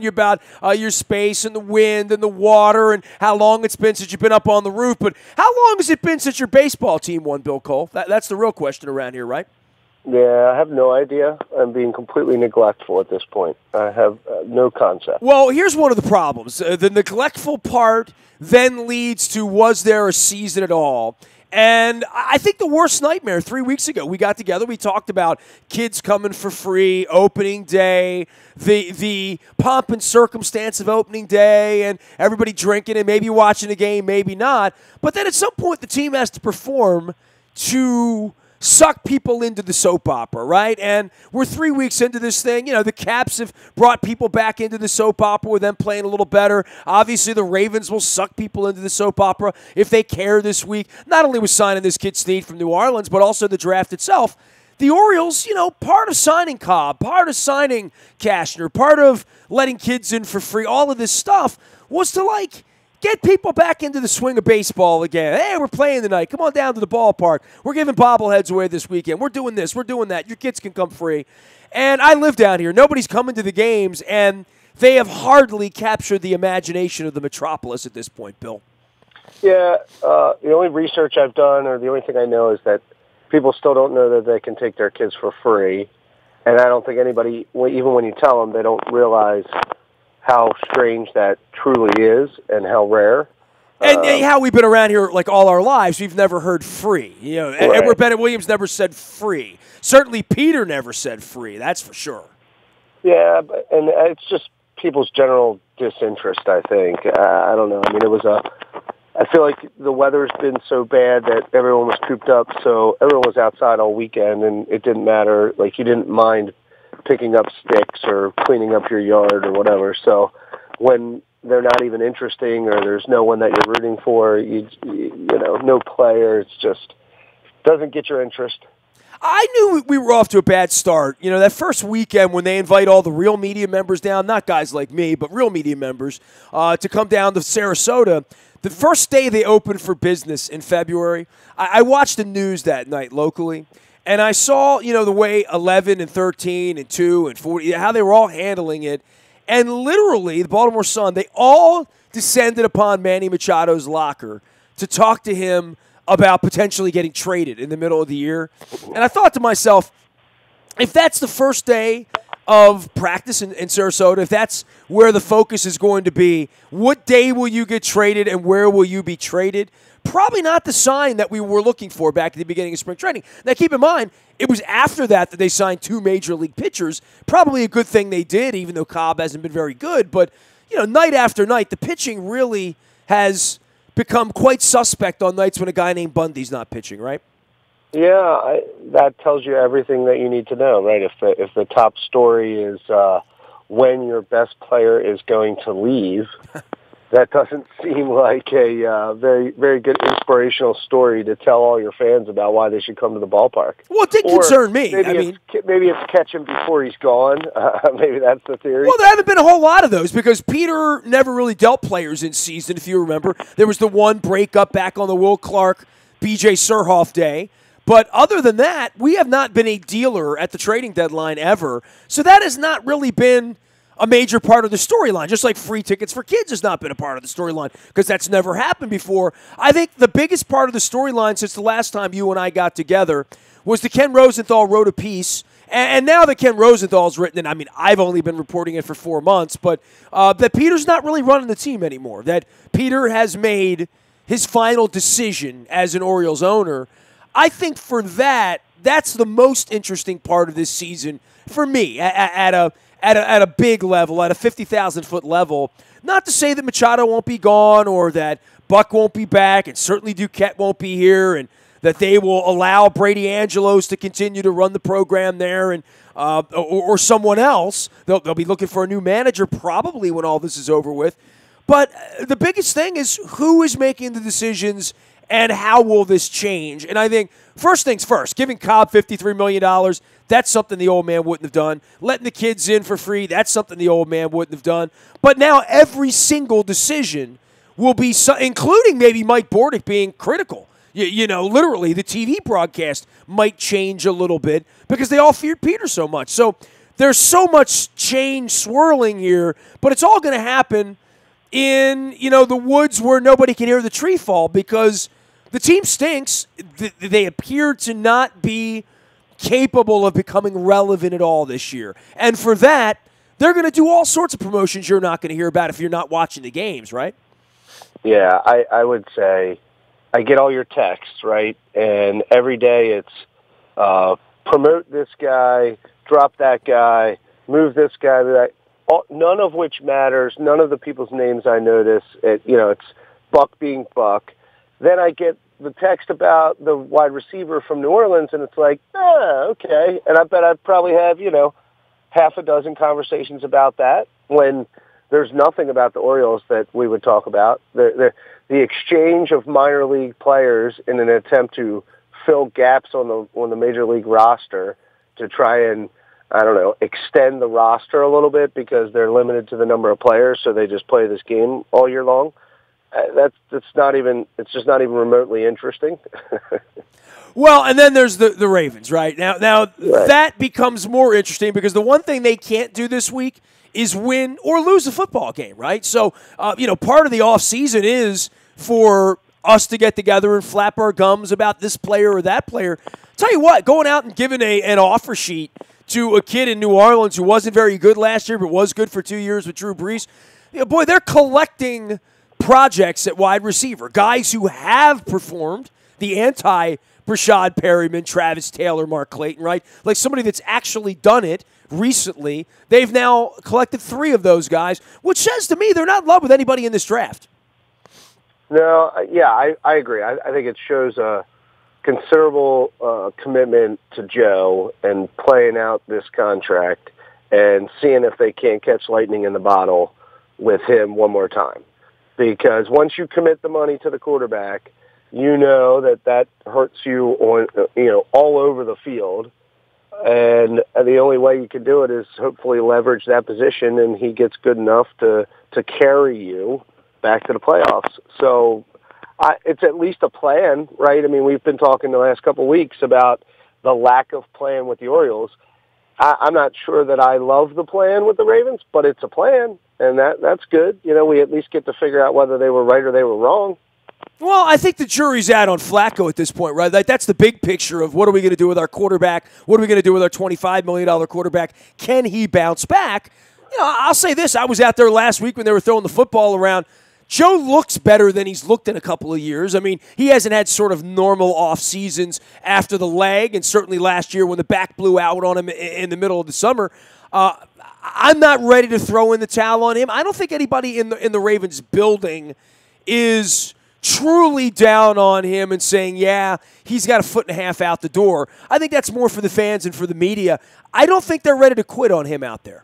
you about your space and the wind and the water and how long it's been since you've been up on the roof. But how long has it been since your baseball team won, Bill Cole? That's the real question around here, right? Yeah, I have no idea. I'm being completely neglectful at this point. I have no concept. Well, here's one of the problems. The neglectful part then leads to, was there a season at all? And I think the worst nightmare, 3 weeks ago, we got together, we talked about kids coming for free, opening day, the pomp and circumstance of opening day, and everybody drinking and maybe watching a game, maybe not. But then at some point, the team has to perform to suck people into the soap opera, right? And we're 3 weeks into this thing. You know, the Caps have brought people back into the soap opera with them playing a little better. Obviously, the Ravens will suck people into the soap opera if they care this week. Not only with signing this kid Snead from New Orleans, but also the draft itself. The Orioles, you know, part of signing Cobb, part of signing Cashner, part of letting kids in for free, all of this stuff was to, like, get people back into the swing of baseball again. Hey, we're playing tonight. Come on down to the ballpark. We're giving bobbleheads away this weekend. We're doing this. We're doing that. Your kids can come free. And I live down here. Nobody's coming to the games, and they have hardly captured the imagination of the metropolis at this point, Bill. Yeah, the only research I've done, or the only thing I know, is that people still don't know that they can take their kids for free. And I don't think anybody, even when you tell them, they don't realize how strange that truly is and how rare. And how we've been around here like all our lives, we've never heard free. You know, right. Edward Bennett Williams never said free. Certainly Peter never said free, that's for sure. Yeah, and it's just people's general disinterest, I think. I don't know. I mean, I feel like the weather's been so bad that everyone was cooped up, so everyone was outside all weekend, and it didn't matter. Like, you didn't mind picking up sticks or cleaning up your yard or whatever. So when they're not even interesting or there's no one that you're rooting for, you know, no player, it's just doesn't get your interest. I knew we were off to a bad start. You know, that first weekend when they invite all the real media members down, not guys like me, but real media members, to come down to Sarasota. The first day they opened for business in February, I watched the news that night locally. And I saw, you know, the way 11 and 13 and 2 and 40, how they were all handling it. And literally, the Baltimore Sun, they all descended upon Manny Machado's locker to talk to him about potentially getting traded in the middle of the year. And I thought to myself, if that's the first day of practice in Sarasota, if that's where the focus is going to be, what day will you get traded and where will you be traded? Probably not the sign that we were looking for back at the beginning of spring training. Now, keep in mind, it was after that they signed 2 major league pitchers. Probably a good thing they did, even though Cobb hasn't been very good. But, you know, night after night, the pitching really has become quite suspect on nights when a guy named Bundy's not pitching, right? Yeah, that tells you everything that you need to know, right? If the top story is when your best player is going to leave, that doesn't seem like a very, very good inspirational story to tell all your fans about why they should come to the ballpark. Well, it did concern me. Maybe it's catch him before he's gone. Maybe that's the theory. Well, there haven't been a whole lot of those because Peter never really dealt players in season, if you remember. There was the one breakup back on the Will Clark, B.J. Surhoff day. But other than that, we have not been a dealer at the trading deadline ever. So that has not really been a major part of the storyline, just like free tickets for kids has not been a part of the storyline because that's never happened before. I think the biggest part of the storyline since the last time you and I got together was that Ken Rosenthal wrote a piece, and now that Ken Rosenthal's written it, I mean, I've only been reporting it for 4 months, but that Peter's not really running the team anymore, that Peter has made his final decision as an Orioles owner. I think for that's the most interesting part of this season for me at a big level, at a 50,000-foot level. Not to say that Machado won't be gone or that Buck won't be back and certainly Duquette won't be here and that they will allow Brady Angelos to continue to run the program there and or someone else. They'll be looking for a new manager probably when all this is over with. But the biggest thing is who is making the decisions and how will this change? And I think, first things first, giving Cobb $53 million, that's something the old man wouldn't have done. Letting the kids in for free, that's something the old man wouldn't have done. But now every single decision will be, including maybe Mike Bordick being critical. You know, literally, the TV broadcast might change a little bit because they all feared Peter so much. So there's so much change swirling here, but it's all going to happen in, the woods where nobody can hear the tree fall because the team stinks. They appear to not be capable of becoming relevant at all this year. And for that, they're going to do all sorts of promotions you're not going to hear about if you're not watching the games, right? Yeah, I would say I get all your texts, right? And every day it's promote this guy, drop that guy, move this guy to that. None of which matters. None of the people's names I notice. It's Buck being Buck. Then I get the text about the wide receiver from New Orleans, and it's like, okay. And I bet I'd probably have, half a dozen conversations about that when there's nothing about the Orioles that we would talk about. The exchange of minor league players in an attempt to fill gaps on the major league roster to try and, extend the roster a little bit because they're limited to the number of players, so they just play this game all year long. It's just not even remotely interesting. Well, and then there's the Ravens, right? Now right. That becomes more interesting because the one thing they can't do this week is win or lose a football game, right? So, part of the offseason is for us to get together and flap our gums about this player or that player. Tell you what, going out and giving an offer sheet to a kid in New Orleans who wasn't very good last year but was good for 2 years with Drew Brees, boy, they're collecting projects at wide receiver, guys who have performed, the anti-Brashad Perryman, Travis Taylor, Mark Clayton, right? Like somebody that's actually done it recently. They've now collected 3 of those guys, which says to me they're not in love with anybody in this draft. No, I agree. I think it shows a considerable commitment to Joe and playing out this contract and seeing if they can't catch lightning in the bottle with him one more time. Because once you commit the money to the quarterback, you know that hurts you on all over the field, and the only way you can do it is hopefully leverage that position, and he gets good enough to carry you back to the playoffs. So it's at least a plan, right? I mean, we've been talking the last couple of weeks about the lack of plan with the Orioles. I'm not sure that I love the plan with the Ravens, but it's a plan, and that's good. We at least get to figure out whether they were right or they were wrong. Well, I think the jury's out on Flacco at this point, right? Like, that's the big picture of what are we going to do with our quarterback? What are we going to do with our $25 million quarterback? Can he bounce back? I'll say this. I was out there last week when they were throwing the football around. Joe looks better than he's looked in a couple of years. I mean, he hasn't had sort of normal off seasons after the leg, and certainly last year when the back blew out on him in the middle of the summer. I'm not ready to throw in the towel on him. I don't think anybody in the Ravens building is truly down on him and saying, yeah, he's got a foot and a half out the door. I think that's more for the fans and for the media. I don't think they're ready to quit on him out there.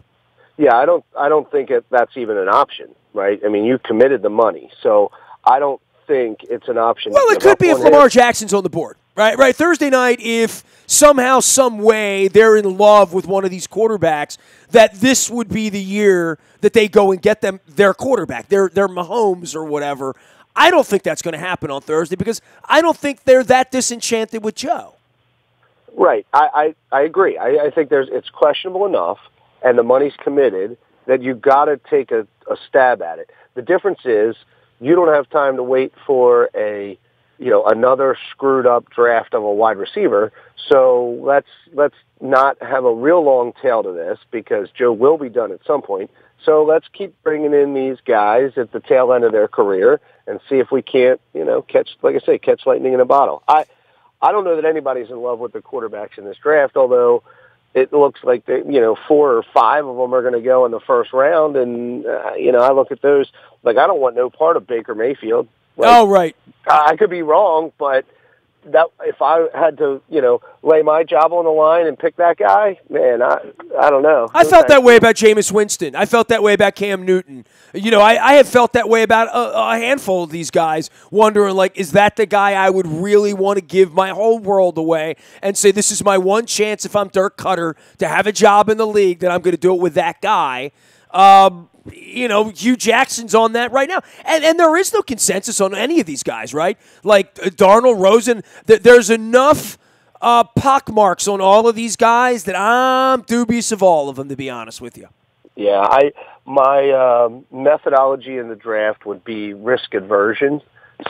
Yeah, I don't think that's even an option, right? I mean, you committed the money, so I don't think it's an option. Well, it could be if Lamar Jackson's on the board, right? Right. Thursday night, if somehow, some way, they're in love with one of these quarterbacks, that this would be the year that they go and get them their quarterback, their Mahomes or whatever. I don't think that's going to happen on Thursday because I don't think they're that disenchanted with Joe. Right. I agree. I think it's questionable enough, and the money's committed, that you got to take a stab at it. The difference is you don't have time to wait for another screwed up draft of a wide receiver. So let's not have a real long tail to this because Joe will be done at some point. So let's keep bringing in these guys at the tail end of their career and see if we can't, catch lightning in a bottle. I don't know that anybody's in love with the quarterbacks in this draft, although it looks like 4 or 5 of them are going to go in the first round. And, I look at those, like, I don't want no part of Baker Mayfield. Like, right. I could be wrong, but that if I had to, lay my job on the line and pick that guy, man, I don't know. I felt that way about Jameis Winston. I felt that way about Cam Newton. I have felt that way about a handful of these guys, wondering, like, is that the guy I would really want to give my whole world away and say, this is my one chance if I'm Dirk Cutter to have a job in the league, that I'm going to do it with that guy. Hugh Jackson's on that right now. And there is no consensus on any of these guys, right? Like Darnold, Rosen, there's enough pockmarks on all of these guys that I'm dubious of all of them, to be honest with you. Yeah, my methodology in the draft would be risk aversion.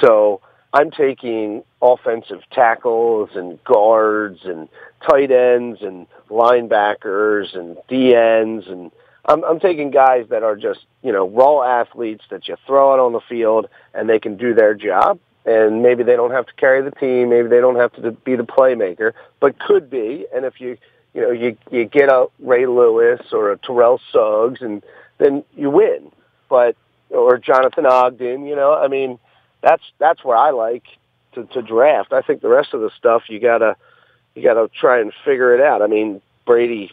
So I'm taking offensive tackles and guards and tight ends and linebackers and DNs, and I'm taking guys that are just, raw athletes that you throw out on the field and they can do their job. And maybe they don't have to carry the team, maybe they don't have to be the playmaker, but could be. And if you get a Ray Lewis or a Terrell Suggs, and then you win. Or Jonathan Ogden, that's where I like to draft. I think the rest of the stuff you gotta try and figure it out. I mean, Brady,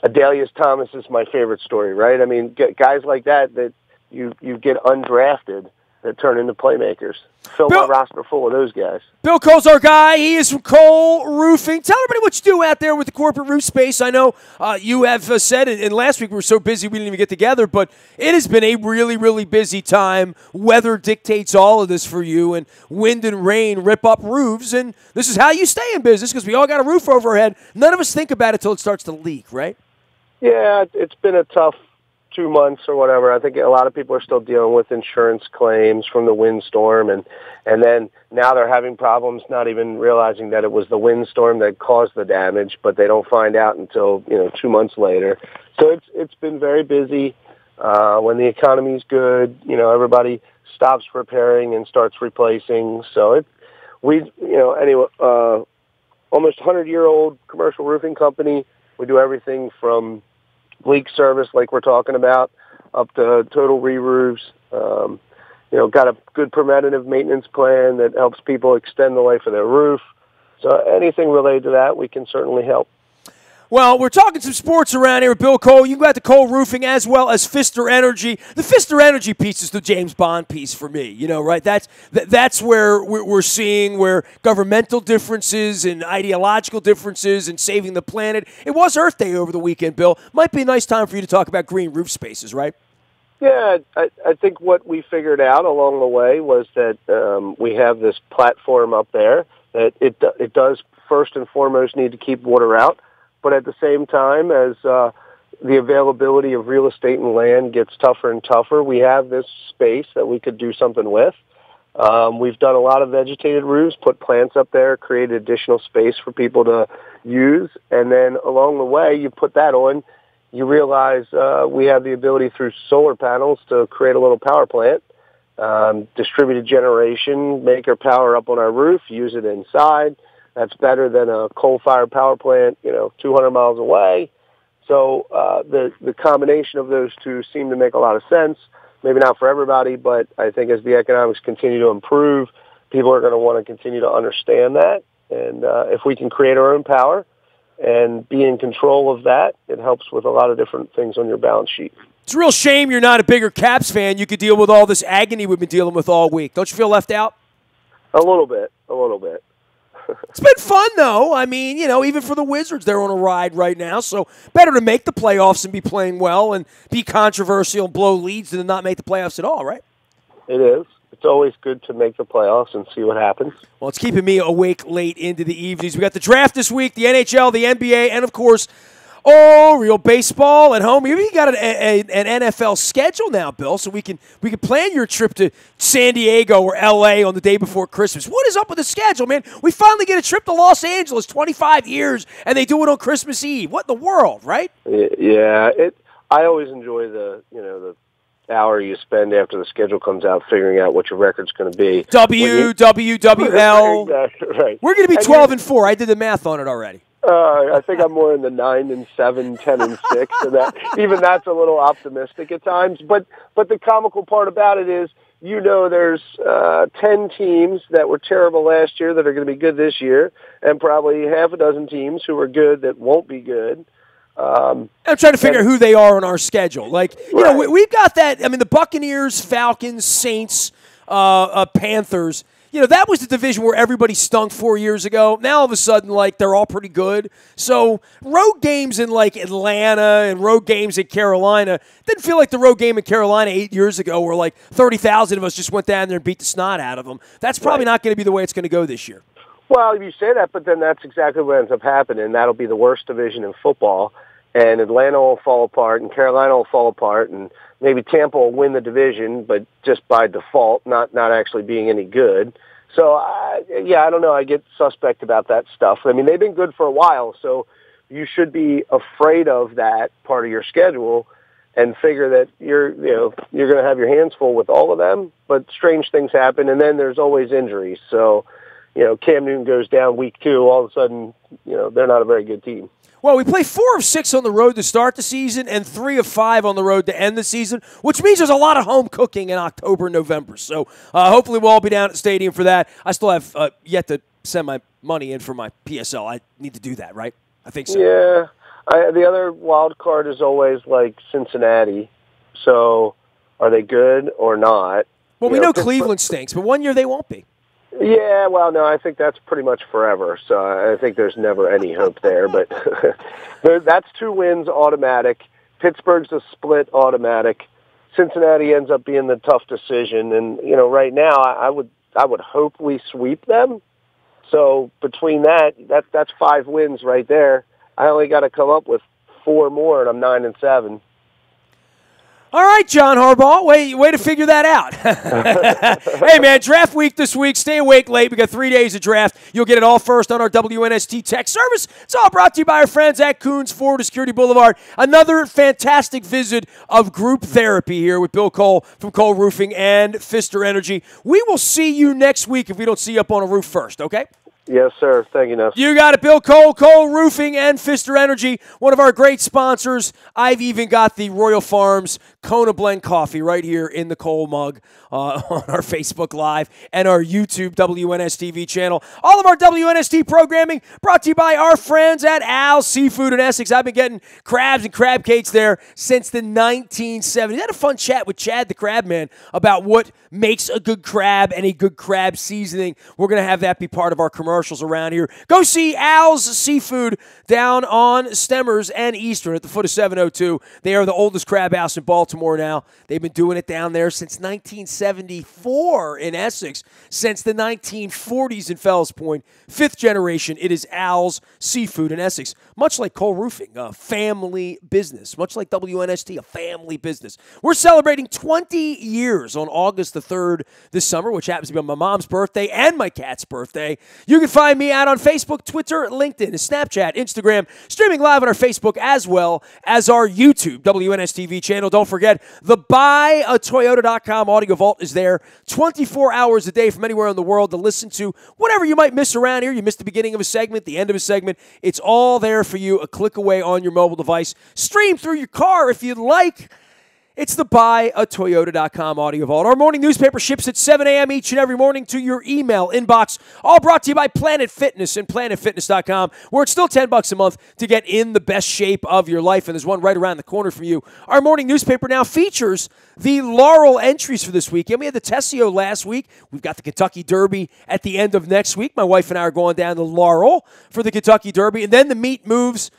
Adalius Thomas is my favorite story, right? I mean, guys like that you get undrafted that turn into playmakers. Fill my roster full of those guys. Bill Cole's our guy. He is from Cole Roofing. Tell everybody what you do out there with the corporate roof space. I know you have said, and last week we were so busy we didn't even get together, but it has been a really, really busy time. Weather dictates all of this for you, and wind and rain rip up roofs, and this is how you stay in business because we all got a roof over our head. None of us think about it until it starts to leak, right? Yeah, it's been a tough 2 months or whatever. I think a lot of people are still dealing with insurance claims from the windstorm, and then now they're having problems not even realizing that it was the windstorm that caused the damage, but they don't find out until 2 months later. So it's been very busy. When the economy's good, everybody stops repairing and starts replacing. So anyway, almost 100-year-old commercial roofing company. We do everything from leak service like we're talking about, up to total re-roofs. Got a good preventative maintenance plan that helps people extend the life of their roof. So anything related to that, we can certainly help. Well, we're talking some sports around here with Bill Cole. You got the Cole Roofing as well as Pfister Energy. The Pfister Energy piece is the James Bond piece for me, right? That's where we're seeing where governmental differences and ideological differences and saving the planet. It was Earth Day over the weekend, Bill. Might be a nice time for you to talk about green roof spaces, right? Yeah, I think what we figured out along the way was that we have this platform up there that it does first and foremost need to keep water out. But at the same time, as the availability of real estate and land gets tougher and tougher, we have this space that we could do something with. We've done a lot of vegetated roofs, put plants up there, created additional space for people to use. And then along the way, you put that on, you realize we have the ability through solar panels to create a little power plant, distributed generation, make our power up on our roof, use it inside. That's better than a coal-fired power plant, 200 miles away. So the combination of those two seem to make a lot of sense. Maybe not for everybody, but I think as the economics continue to improve, people are going to want to continue to understand that. And if we can create our own power and be in control of that, it helps with a lot of different things on your balance sheet. It's a real shame you're not a bigger Caps fan. You could deal with all this agony we've been dealing with all week. Don't you feel left out? A little bit. It's been fun, though. I mean, even for the Wizards, they're on a ride right now. So better to make the playoffs and be playing well and be controversial and blow leads than to not make the playoffs at all, right? It is. It's always good to make the playoffs and see what happens. Well, it's keeping me awake late into the evenings. We got the draft this week, the NHL, the NBA, and, of course, real baseball at home. We got an NFL schedule now, Bill, so we can plan your trip to San Diego or L.A. on the day before Christmas. What is up with the schedule, man? We finally get a trip to Los Angeles, 25 years, and they do it on Christmas Eve. What in the world, right? Yeah, I always enjoy the hour you spend after the schedule comes out figuring out what your record's going to be. WWL. Exactly, right. We're going to be 12-4. I did the math on it already. I think I'm more in the 9-7, 10-6, and that's a little optimistic at times. But the comical part about it is, there's 10 teams that were terrible last year that are going to be good this year, and probably half a dozen teams who are good that won't be good. I'm trying to figure out who they are on our schedule. We've got that. I mean, the Buccaneers, Falcons, Saints, Panthers. That was the division where everybody stunk 4 years ago. Now, all of a sudden, they're all pretty good. So, road games in, Atlanta and road games in Carolina didn't feel like the road game in Carolina 8 years ago where, 30,000 of us just went down there and beat the snot out of them. That's probably not going to be the way it's going to go this year. Well, you say that, but then that's exactly what ends up happening. That'll be the worst division in football, and Atlanta will fall apart, and Carolina will fall apart, and maybe Tampa will win the division, but just by default, not actually being any good. So, I don't know. I get suspect about that stuff. I mean, they've been good for a while, so you should be afraid of that part of your schedule and figure that you're going to have your hands full with all of them. But strange things happen, and then there's always injuries. So, Cam Newton goes down week 2, all of a sudden, they're not a very good team. Well, we play 4 of 6 on the road to start the season and 3 of 5 on the road to end the season, which means there's a lot of home cooking in October and November. So hopefully we'll all be down at the stadium for that. I still have yet to send my money in for my PSL. I need to do that, right? I think so. Yeah. The other wild card is always like Cincinnati. So are they good or not? Well, we know Cleveland stinks, but one year they won't be. Yeah, well, no, I think that's pretty much forever. So I think there's never any hope there. But that's 2 wins automatic. Pittsburgh's a split automatic. Cincinnati ends up being the tough decision. And, right now I would hope we sweep them. So between that's 5 wins right there. I only got to come up with 4 more, and I'm 9-7. All right, John Harbaugh, way to figure that out. Hey, man, draft week this week. Stay awake late. We got 3 days of draft. You'll get it all first on our WNST text service. It's all brought to you by our friends at Coons Ford Security Boulevard. Another fantastic visit of group therapy here with Bill Cole from Cole Roofing and Pfister Energy. We will see you next week if we don't see you up on a roof first, okay? Yes, sir. Thank you, Nestor. You got it, Bill Cole, Cole Roofing and Pfister Energy, one of our great sponsors. I've even got the Royal Farms Kona Blend coffee right here in the Cole mug on our Facebook Live and our YouTube WNSTV channel. All of our WNST programming brought to you by our friends at Al's Seafood in Essex. I've been getting crabs and crab cakes there since the 1970s. I had a fun chat with Chad the Crab Man about what makes a good crab and a good crab seasoning. We're going to have that be part of our commercials around here. Go see Al's Seafood down on Stemmers and Eastern at the foot of 702. They are the oldest crab house in Baltimore now. They've been doing it down there since 1974 in Essex, since the 1940s in Fells Point. 5th generation, it is Al's Seafood in Essex. Much like Cole Roofing, a family business. Much like WNST, a family business. We're celebrating 20 years on August the 3rd this summer, which happens to be on my mom's birthday and my cat's birthday. You can find me out on Facebook, Twitter, LinkedIn, Snapchat, Instagram, streaming live on our Facebook as well as our YouTube WNSTV channel. Don't forget, the buyatoyota.com audio vault is there 24 hours a day from anywhere in the world to listen to whatever you might miss around here. You missed the beginning of a segment, the end of a segment. It's all there for you, a click away on your mobile device. Stream through your car if you'd like. It's the buyatoyota.com audio vault. Our morning newspaper ships at 7 a.m. each and every morning to your email inbox. All brought to you by Planet Fitness and PlanetFitness.com, where it's still $10 a month to get in the best shape of your life. And there's one right around the corner from you. Our morning newspaper now features the Laurel entries for this weekend. We had the Tessio last week. We've got the Kentucky Derby at the end of next week. My wife and I are going down to Laurel for the Kentucky Derby. And then the meet moves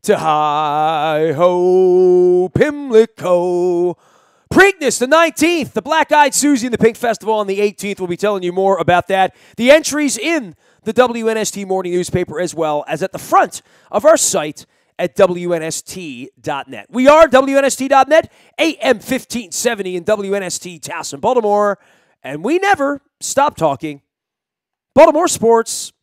to Hi-Ho, Pimlico. Preakness, the 19th, the Black-Eyed Susie and the Pink Festival on the 18th. We'll be telling you more about that. The entries in the WNST morning newspaper as well as at the front of our site at WNST.net. We are WNST.net, AM 1570 in WNST Towson, Baltimore, and we never stop talking Baltimore sports.